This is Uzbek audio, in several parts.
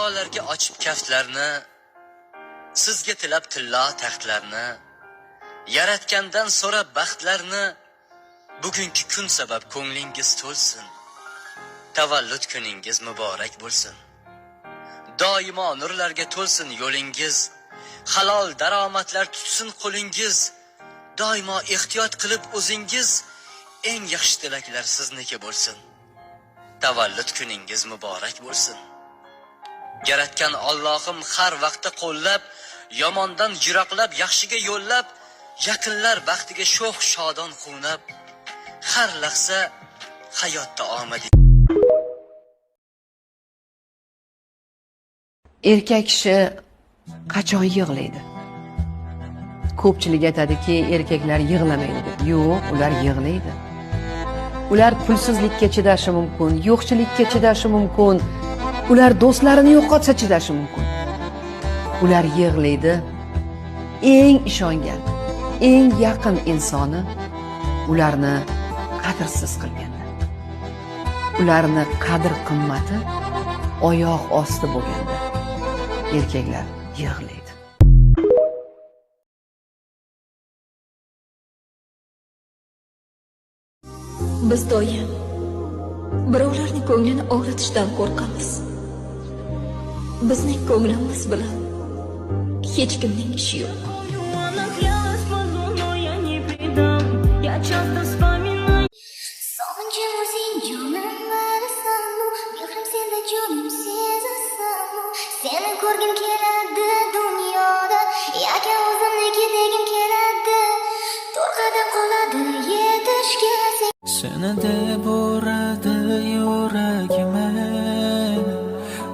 dunyolarga ochib kaftlarni, sizga tilab tillo taxtlarni, yaratgandan so'rab baxtlarni, bugungi kun sabab ko'nglingiz to'lsin, tavallud kuningiz muborak bo'lsin. Doimo nurlarga to'lsin yo'lingiz, halol daromadlar tutsin qo'lingiz, doimo ehtiyot qilib o'zingiz, eng yaxshi tilaklar sizniki bo'lsin. Tavallud kuningiz muborak bo'lsin. Yaratgan Allohim har vaqtda qo'llab, yomondan yiroqlab, yaxshiga yo'llab, yaqinlar baxtiga sho'x shodon quvnab, har lahza hayotda omad. Erkak kishi qachon yig'laydi? Ko'pchilik aytadiki, erkaklar yig'lamaydi deb. Yo'q, ular yig'laydi. Ular pulsizlikka chidashi mumkin, yo'qchilikka chidashi mumkin, ular do'stlarini yo'qotsa chidashi mumkin. Ular yig'laydi. Eng ishongan, eng yaqin insoni ularni qadrsiz qilganda. Ularni qadr qimmati oyoq osti bo'lganda erkaklar yig'laydi. Biz doim birovlarning ko'nglini og'ritishdan qo'rqamiz. Bizning ko'nglimiz bilan hech kimning ishi yo'q. Seni ko'rgim keladi dunyoda, yoki o'zimniki degim keladi. To'rqada qoladi yetishga seni deb uradi yuragimni,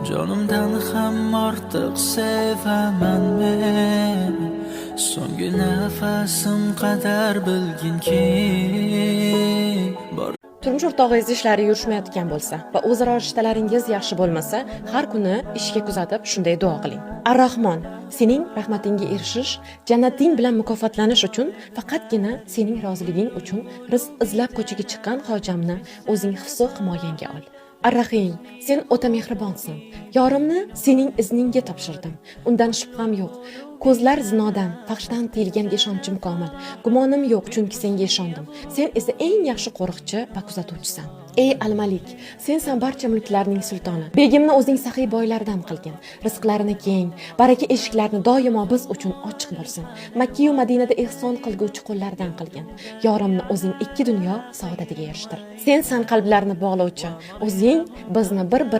jonimdan ham ortiq sevaman men. So'nggi nafasim qadar bilginki bor. Turmush o'rtog'ingiz ishlari yurishmayotgan bo'lsa va o'zaro rishtalaringiz yaxshi bo'lmasa, har kuni ishga kuzatib shunday duo qiling. Ar-Rahmon, sening rahmatingga erishish, jannating bilan mukofotlanish uchun faqatgina sening roziliging uchun rizq izlab ko'chaga chiqqan hojamni o'zing hifz-u himoyangga ol. Ar-Rahim, sen o'ta mehribonsan. Yorimni sening izningga topshirdim. Undan shubham yo'q. Ko'zlar zinodan, fahshdan tiyilganiga ishonchim komil. Gumonim yo'q, chunki senga ishondim. Sen esa eng yaxshi qo'riqchi va kuzatuvchisan. Ey Al-Malik, sensan barcha mulklarning sultoni. Begimni o'zing saxiy boylardan qilgin. Rizqlarini keng, baraka eshiklarini doimo biz uchun ochiq bo'lsin. Makka va Madinada ehson qilguvchi qo'llardan qilgin. Yorimni o'zing ikki dunyo saodatiga erishtir. Sensan qalblarni bog'lovchi. O'zing bizni bir